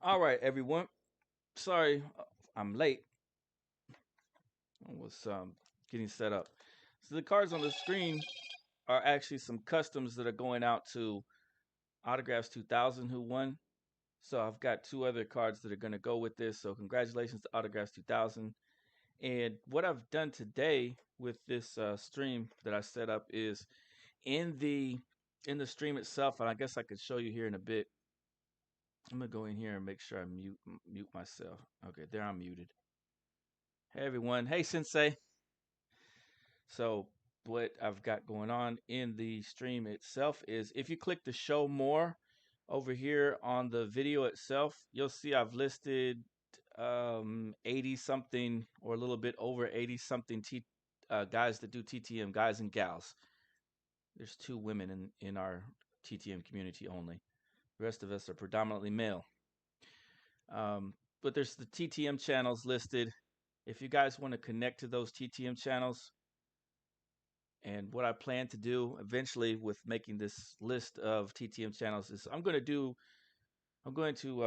All right, everyone. Sorry, I'm late. I was getting set up. So the cards on the screen are actually some customs that are going out to Autographs 2000 who won. So I've got two other cards that are going to go with this. So congratulations to Autographs 2000. And what I've done today with this stream that I set up is in the in the stream itself, and I guess I could show you here in a bit. I'm gonna go in here and make sure I mute myself. Okay, there I'm muted. Hey everyone. Hey Sensei. So what I've got going on in the stream itself is if you click the show more over here on the video itself, you'll see I've listed 80 something or a little bit over 80 something guys that do TTM, guys and gals. There's two women in our TTM community only. The rest of us are predominantly male. But there's the TTM channels listed. If you guys want to connect to those TTM channels, and what I plan to do eventually with making this list of TTM channels is I'm going to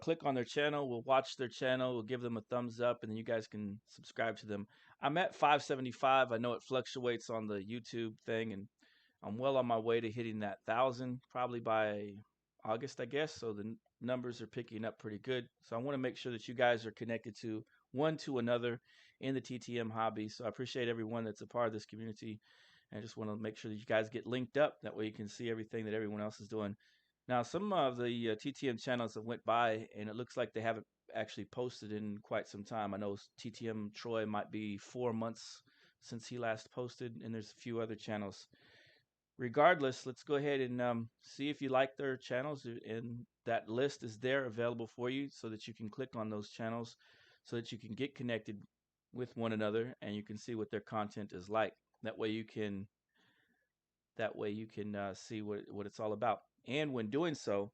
click on their channel. We'll watch their channel. We'll give them a thumbs up, and then you guys can subscribe to them. I'm at 575. I know it fluctuates on the YouTube thing, and I'm well on my way to hitting that 1,000 probably by August, I guess. So the numbers are picking up pretty good. So I want to make sure that you guys are connected to one to another in the TTM hobby. So I appreciate everyone that's a part of this community. And I just want to make sure that you guys get linked up. That way you can see everything that everyone else is doing. Now, some of the TTM channels have went by, and it looks like they haven't actually posted in quite some time. I know TTM Troy might be 4 months since he last posted, and there's a few other channels. Regardless, let's go ahead and see if you like their channels, and that list is there available for you so that you can click on those channels so that you can get connected with one another and you can see what their content is like. That way you can see what it's all about. And when doing so,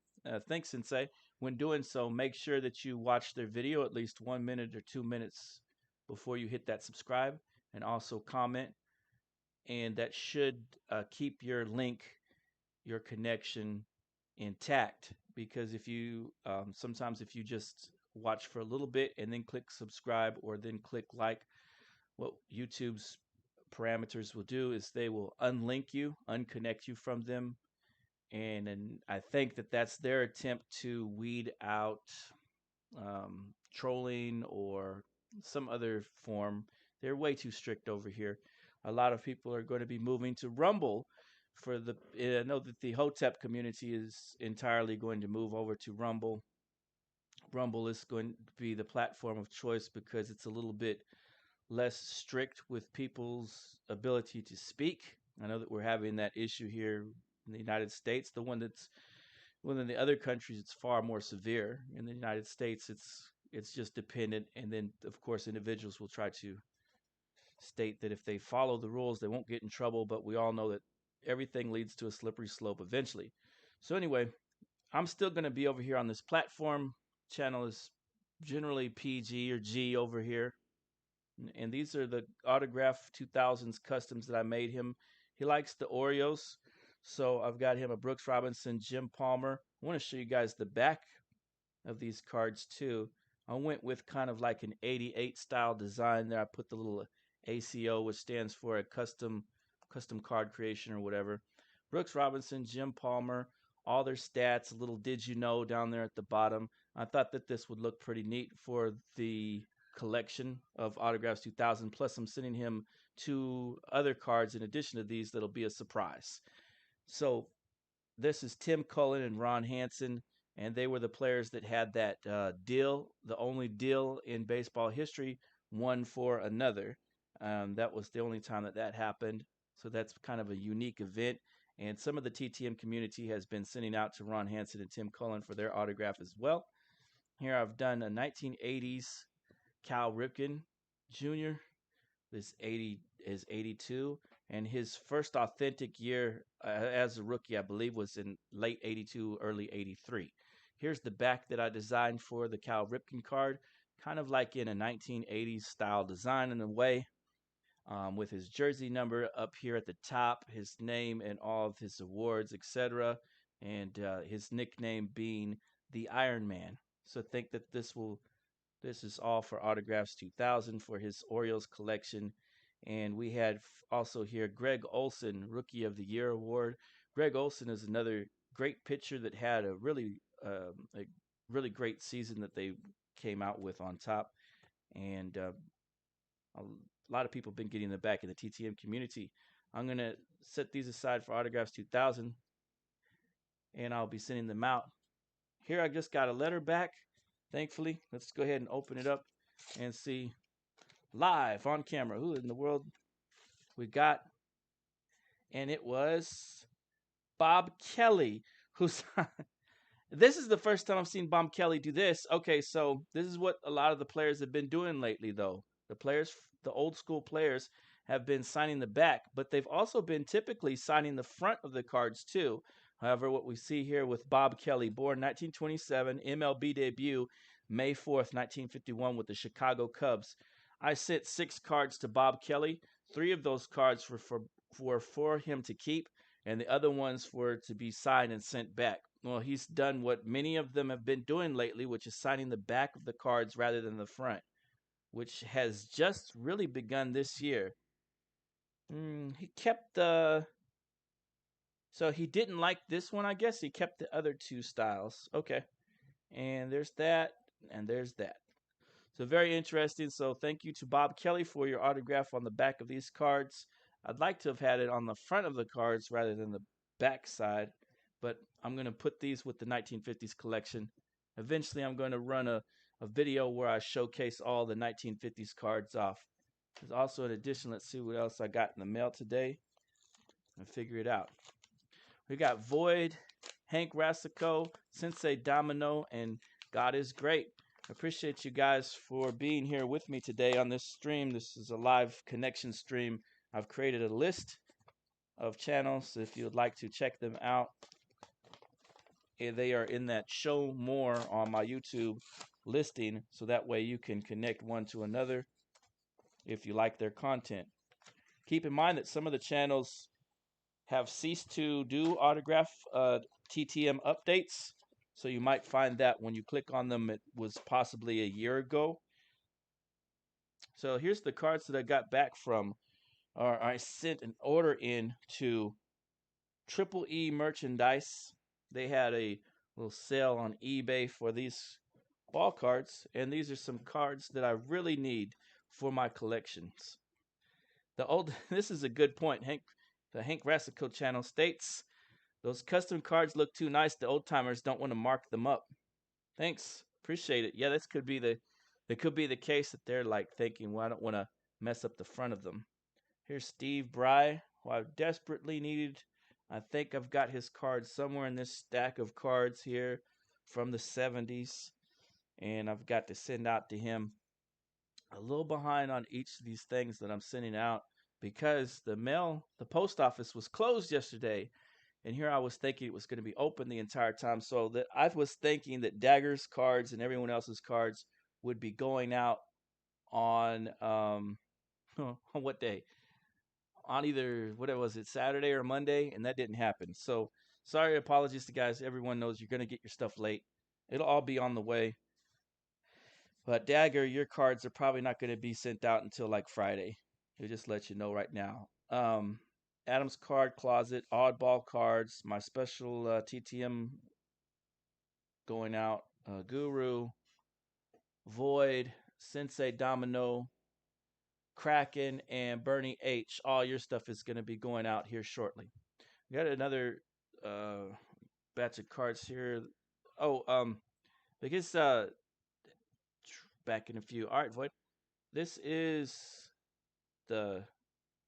thanks Sensei. When doing so, make sure that you watch their video at least 1 minute or 2 minutes before you hit that subscribe, and also comment. And that should keep your link, your connection intact. Because if you sometimes if you just watch for a little bit and then click subscribe or then click like, what YouTube's parameters will do is they will unlink you, unconnect you from them, and I think that that's their attempt to weed out trolling or some other form. They're way too strict over here. A lot of people are going to be moving to Rumble for the. I know that the Hotep community is entirely going to move over to Rumble. Rumble is going to be the platform of choice because it's a little bit less strict with people's ability to speak. I know that we're having that issue here in the United States. Well, in the other countries, it's far more severe. In the United States, it's just dependent, and then of course individuals will try to state that if they follow the rules, they won't get in trouble. But we all know that everything leads to a slippery slope eventually. So anyway, I'm still going to be over here on this platform. Channel is generally PG or G over here. And these are the Autograph 2000s customs that I made him. He likes the Oreos, so I've got him a Brooks Robinson, Jim Palmer. I want to show you guys the back of these cards too. I went with kind of like an 88 style design there. I put the little ACO, which stands for a custom card creation or whatever. Brooks Robinson, Jim Palmer, all their stats, a little did you know down there at the bottom. I thought that this would look pretty neat for the collection of Autographs 2000. Plus, I'm sending him two other cards in addition to these that'll be a surprise. So this is Tim Cullen and Ron Hansen, and they were the players that had that deal, the only deal in baseball history, one for another. That was the only time that happened. So that's kind of a unique event. And some of the TTM community has been sending out to Ron Hansen and Tim Cullen for their autograph as well. Here I've done a 1980s Cal Ripken Jr. This 80 is 82, and his first authentic year as a rookie, I believe, was in late 82, early 83. Here's the back that I designed for the Cal Ripken card, kind of like in a 1980s style design in a way, with his jersey number up here at the top, his name and all of his awards, etc., and his nickname being the Iron Man. So think that this is all for autographs 2000 for his Orioles collection. And we had also here Greg Olson, Rookie of the Year award. Greg Olson is another great pitcher that had a really great season that they came out with on top. And a lot of people have been getting them back in the TTM community. I'm going to set these aside for autographs 2000 and I'll be sending them out. Here I just got a letter back, thankfully. Let's go ahead and open it up and see live on camera who in the world we got. And it was Bob Kelly, who's this is the first time I've seen Bob Kelly do this. Okay, so this is what a lot of the players have been doing lately, though. The players, the old school players, have been signing the back, but they've also been typically signing the front of the cards too. However, what we see here with Bob Kelly, born 1927, MLB debut, May 4th, 1951, with the Chicago Cubs. I sent 6 cards to Bob Kelly. 3 of those cards were for him to keep, and the other ones were to be signed and sent back. Well, he's done what many of them have been doing lately, which is signing the back of the cards rather than the front, which has just really begun this year. He kept the. So he didn't like this one, I guess. He kept the other 2 styles. Okay. And there's that, and there's that. So very interesting. So thank you to Bob Kelly for your autograph on the back of these cards. I'd like to have had it on the front of the cards rather than the back side, but I'm going to put these with the 1950s collection. Eventually, I'm going to run a video where I showcase all the 1950s cards off. There's also an addition. Let's see what else I got in the mail today and figure it out. We got Void, Hank Rassico, Sensei Domino, and God is Great. I appreciate you guys for being here with me today on this stream. This is a live connection stream. I've created a list of channels if you'd like to check them out. And they are in that show more on my YouTube listing, so that way you can connect one to another if you like their content. Keep in mind that some of the channels have ceased to do autograph TTM updates. So you might find that when you click on them, it was possibly a year ago. So here's the cards that I got back from, or I sent an order in to Triple E Merchandise. They had a little sale on eBay for these ball cards, and these are some cards that I really need for my collections. This is a good point. The Hank Rassico channel states, those custom cards look too nice. The old timers don't want to mark them up. Thanks, appreciate it. Yeah, it could be the case that they're like thinking, well, I don't want to mess up the front of them. Here's Steve Bry, who I desperately needed. I think I've got his cards somewhere in this stack of cards here from the 70s, and I've got to send out to him. A little behind on each of these things that I'm sending out because the post office was closed yesterday. And here I was thinking it was going to be open the entire time. So that I was thinking that Dagger's cards and everyone else's cards would be going out on on what day? On either whatever was it, Saturday or Monday, and that didn't happen. So sorry, apologies to guys. Everyone knows you're going to get your stuff late. It'll all be on the way. But Dagger, your cards are probably not going to be sent out until like Friday. He'll just let you know right now. Adam's Card Closet, Oddball Cards, my special TTM going out, Guru, Void, Sensei Domino, Kraken, and Bernie H. All your stuff is going to be going out here shortly. We got another batch of cards here. I guess back in a few. All right, Void. This is the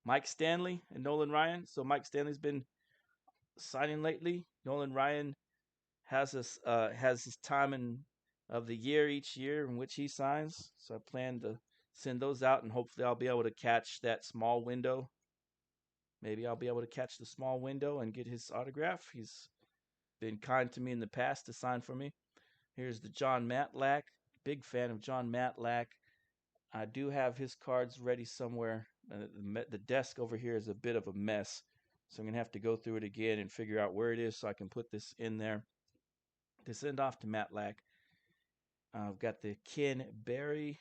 Mike Stanley and Nolan Ryan. So Mike Stanley's been signing lately. Nolan Ryan has his time of the year each year in which he signs. So I plan to send those out, and hopefully I'll be able to catch that small window. Maybe I'll be able to catch the small window and get his autograph. He's been kind to me in the past to sign for me. Here's the John Matlack. Big fan of John Matlack. I do have his cards ready somewhere. The desk over here is a bit of a mess, so I'm going to have to go through it again and figure out where it is so I can put this in there to send off to Matlack. I've got the Ken Berry,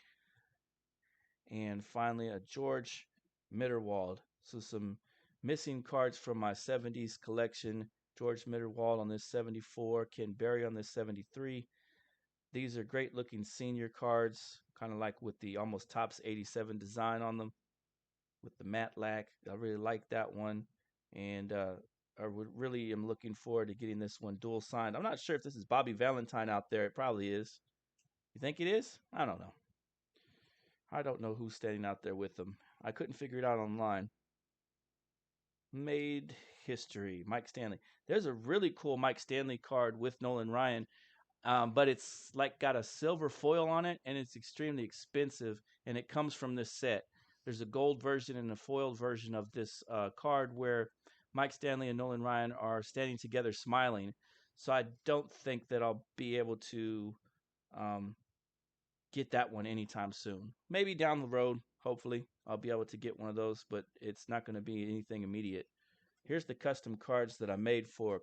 and finally a George Mitterwald. So some missing cards from my 70s collection. George Mitterwald on this 74, Ken Berry on this 73. These are great looking senior cards, kind of like with the almost Tops 87 design on them with the matte lack. I really like that one. And I would really am looking forward to getting this one dual signed. I'm not sure if this is Bobby Valentine out there. It probably is. You think it is? I don't know. I don't know who's standing out there with them. I couldn't figure it out online. Made history. Mike Stanley. There's a really cool Mike Stanley card with Nolan Ryan, but it's like got a silver foil on it, and it's extremely expensive, and it comes from this set. There's a gold version and a foiled version of this card where Mike Stanley and Nolan Ryan are standing together smiling. So I don't think that I'll be able to um, get that one anytime soon. Maybe down the road, hopefully, I'll be able to get one of those, but it's not going to be anything immediate. Here's the custom cards that I made for.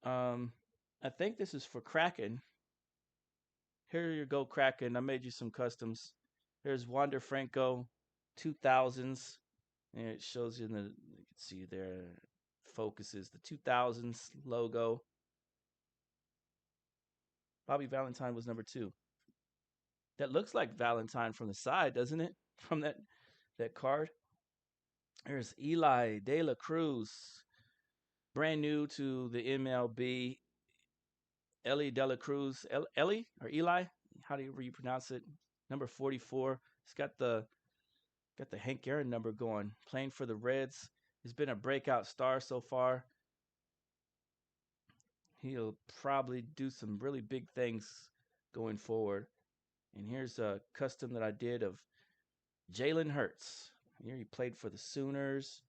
Um, I think this is for Kraken. Here you go, Kraken. I made you some customs. Here's Wander Franco, 2000s. And it shows you you can see there, focuses the 2000s logo. Bobby Valentine was number 2. That looks like Valentine from the side, doesn't it? From that card. There's Eli De La Cruz, brand new to the MLB. Ellie De La Cruz, Ellie or Eli? How do you pronounce it? Number 44. He's got the Hank Aaron number going. Playing for the Reds. He's been a breakout star so far. He'll probably do some really big things going forward. And here's a custom that I did of Jalen Hurts. Here he played for the Sooners,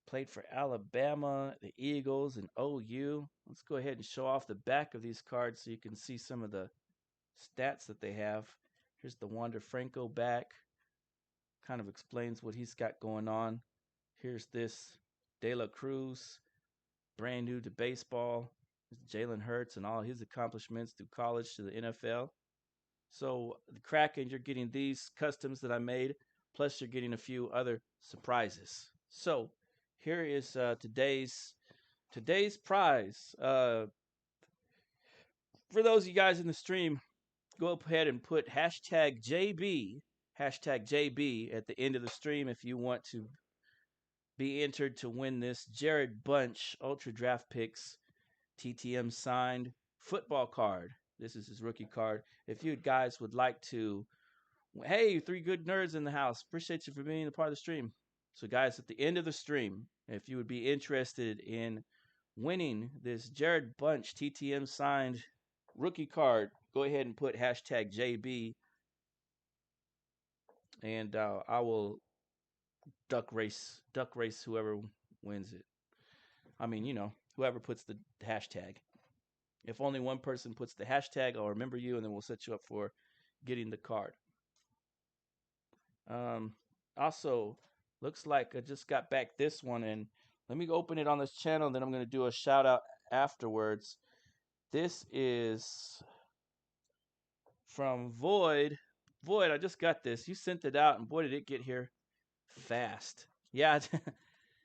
played for Alabama, the Eagles, and OU. Let's go ahead and show off the back of these cards so you can see some of the stats that they have. Here's the Wander Franco back. Kind of explains what he's got going on. Here's this De La Cruz, brand new to baseball. Jalen Hurts and all his accomplishments through college to the NFL. So the Kraken, you're getting these customs that I made, plus you're getting a few other surprises. So here is today's prize. For those of you guys in the stream, go ahead and put hashtag JB at the end of the stream if you want to be entered to win this Jared Bunch Ultra Draft Picks TTM signed football card. This is his rookie card. If you guys would like to, hey, 3 good nerds in the house. Appreciate you for being a part of the stream. So, guys, at the end of the stream, if you would be interested in winning this Jared Bunch TTM signed rookie card, go ahead and put hashtag JB, and I will duck race whoever wins it. I mean, whoever puts the hashtag. If only one person puts the hashtag, I'll remember you, and then we'll set you up for getting the card. Also, looks like I just got back this one, and let me open it on this channel, and then I'm going to do a shout out afterwards. This is from Void. Void, I just got this. You sent it out, and boy, did it get here fast. Yeah,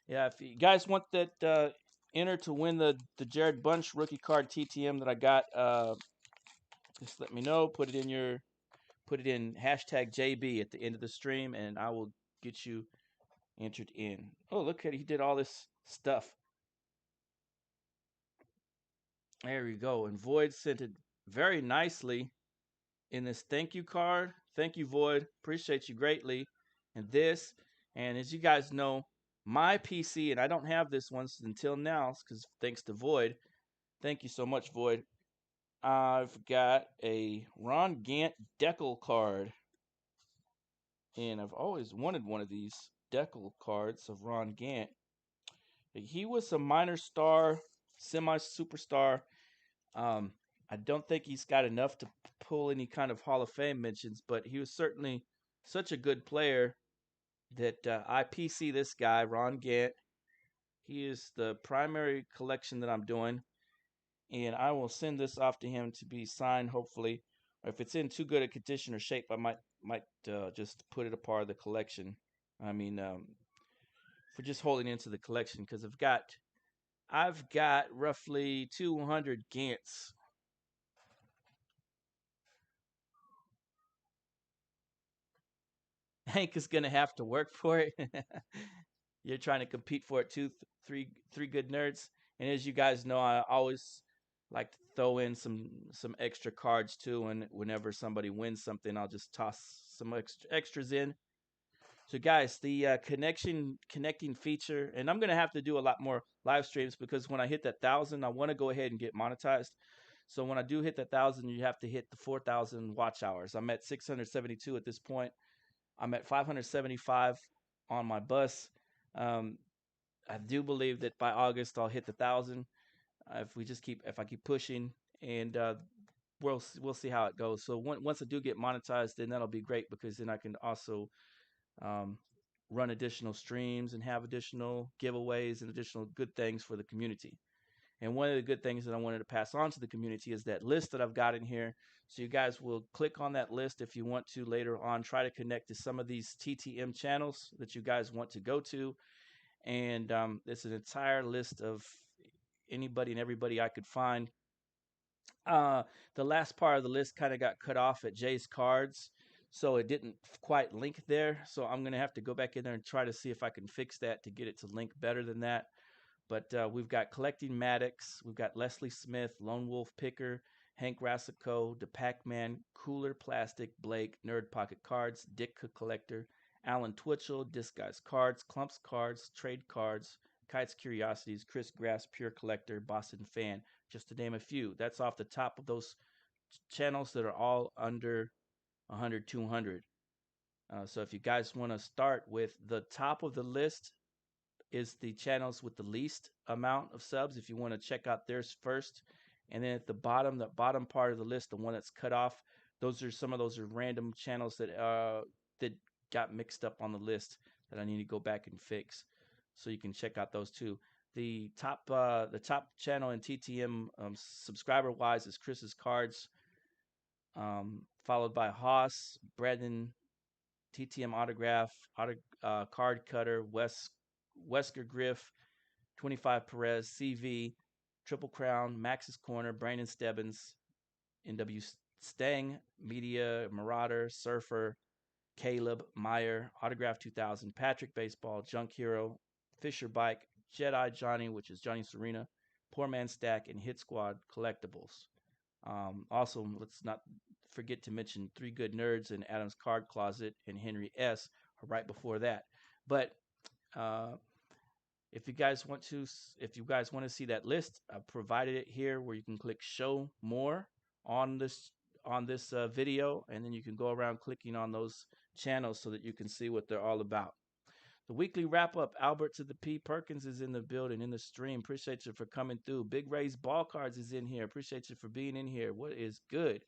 yeah. If you guys want that enter to win the Jared Bunch rookie card TTM that I got, just let me know. Put it in hashtag JB at the end of the stream, and I will get you entered in. Oh, look at it. He did all this stuff. There we go. And Void sent it very nicely in this thank you card. Thank you, Void. Appreciate you greatly. And this, and as you guys know, my PC, and I don't have this one until now, because thanks to Void. Thank you so much, Void. I've got a Ron Gant Decal card. And I've always wanted one of these Decal cards of Ron Gant. He was a minor star, semi-superstar. I don't think he's got enough to pull any kind of Hall of Fame mentions, but he was certainly such a good player that I PC this guy, Ron Gant. He is the primary collection that I'm doing, and I will send this off to him to be signed, hopefully. If it's in too good a condition or shape, I might just put it a part of the collection. I mean, for just holding into the collection because I've got roughly 200 Gants. Hank is gonna have to work for it. You're trying to compete for it too, three good nerds. And as you guys know, I always like to throw in some extra cards too. And whenever somebody wins something, I'll just toss some extras in. So guys, the connecting feature, and I'm gonna have to do a lot more live streams because when I hit that 1,000, I want to go ahead and get monetized. So when I do hit that 1,000, you have to hit the 4,000 watch hours. I'm at 672 at this point. I'm at 575 on my bus. Um, I do believe that by August I'll hit the 1,000. If I keep pushing, and we'll see how it goes. So once I do get monetized, then that'll be great because then I can also um, run additional streams and have additional giveaways and additional good things for the community. And one of the good things that I wanted to pass on to the community is that list that I've got in here. So you guys will click on that list if you want to later on try to connect to some of these TTM channels that you guys want to go to. And it's an entire list of anybody and everybody I could find. Uh, the last part of the list kind of got cut off at Jay's cards, so it didn't quite link there. So I'm gonna have to go back in there and try to see if I can fix that to get it to link better than that. But we've got Collecting Maddox, we've got Leslie Smith, Lone Wolf Picker, Hank Rassico, The Pac-Man, Cooler Plastic, Blake, Nerd Pocket Cards, Ditka Collector, Alan Twitchell, Disguise Cards, Clumps Cards, Trade Cards, Kites Curiosities, Chris Grass, Pure Collector, Boston Fan, just to name a few. That's off the top of those channels that are all under 100, 200. So if you guys want to start with the top of the list, is the channels with the least amount of subs if you want to check out theirs first. And then at the bottom part of the list, the one that's cut off, some of those are random channels that got mixed up on the list that I need to go back and fix. So you can check out those too. The top channel in TTM subscriber wise is Chris's Cards, followed by Haas, Brandon, TTM Autograph, Card Cutter, Wesker Griff, 25 Perez, CV, Triple Crown, Max's Corner, Brandon Stebbins, NW Stang, Media, Marauder, Surfer, Caleb, Meyer, Autograph 2000, Patrick Baseball, Junk Hero, Fisher Bike, Jedi Johnny, which is Johnny Serena, Poor Man Stack, and Hit Squad Collectibles. Also, let's not forget to mention Three Good Nerds and Adam's Card Closet and Henry S. are right before that. But uh, if you guys want to see that list, I've provided it here where you can click Show More on this video, and then you can go around clicking on those channels so that you can see what they're all about. The weekly wrap up. Albert to the P. Perkins is in the building, in the stream. Appreciate you for coming through. Big Ray's Ball Cards is in here. Appreciate you for being in here. What is good?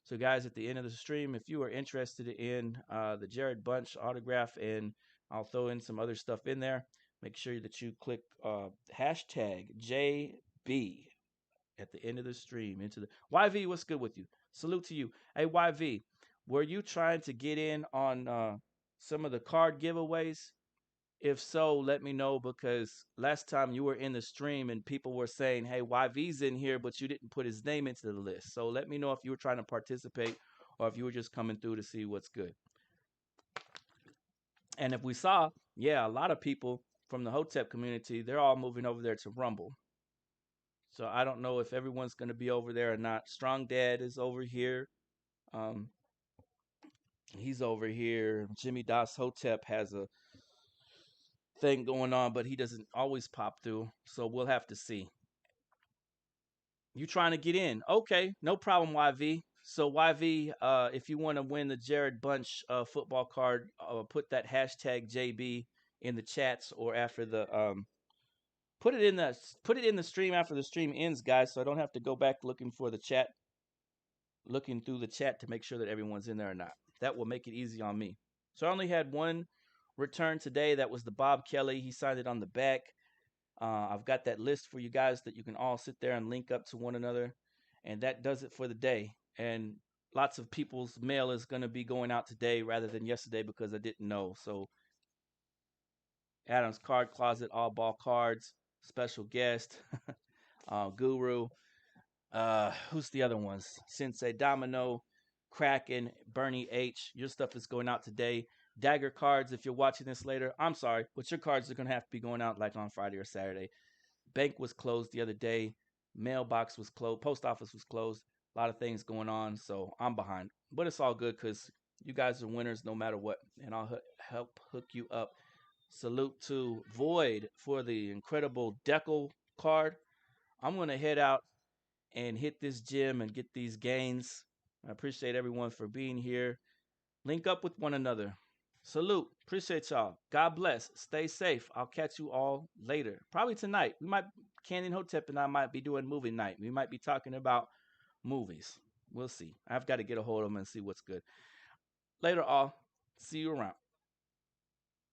So, guys, at the end of the stream, if you are interested in the Jared Bunch autograph, and I'll throw in some other stuff in there, make sure that you click hashtag JB at the end of the stream into the YV. What's good with you? Salute to you. Hey, YV, were you trying to get in on some of the card giveaways? If so, let me know because last time you were in the stream and people were saying, hey, YV's in here, but you didn't put his name into the list. So let me know if you were trying to participate or if you were just coming through to see what's good. And if we saw, yeah, a lot of people from the Hotep community, they're all moving over there to Rumble. So I don't know if everyone's going to be over there or not. Strong Dad is over here. Um, he's over here. Jimmy Das Hotep has a thing going on, but he doesn't always pop through. So we'll have to see. You trying to get in? Okay, no problem, YV. So YV, if you want to win the Jared Bunch football card, put that hashtag JB in the chats or after the put it in the stream after the stream ends, guys. So I don't have to go back looking for the chat, looking through the chat to make sure that everyone's in there or not. That will make it easy on me. So I only had one return today. That was the Bob Kelly. He signed it on the back. I've got that list for you guys that you can all sit there and link up to one another. And that does it for the day. And lots of people's mail is going to be going out today rather than yesterday because I didn't know. So Adam's Card Closet, All Ball Cards, special guest, Guru. Who's the other ones? Sensei Domino, Kraken, Bernie H. Your stuff is going out today. Dagger Cards, if you're watching this later, I'm sorry, but your cards are going to have to be going out like on Friday or Saturday. Bank was closed the other day. Mailbox was closed. Post office was closed. A lot of things going on, so I'm behind. But it's all good because you guys are winners no matter what, and I'll help hook you up. Salute to Void for the incredible Decal card. I'm going to head out and hit this gym and get these gains. I appreciate everyone for being here. Link up with one another. Salute. Appreciate y'all. God bless. Stay safe. I'll catch you all later. Probably tonight. We might, Canyon Hotep and I might be doing movie night. We might be talking about movies. We'll see. I've got to get a hold of them and see what's good. Later, all. See you around.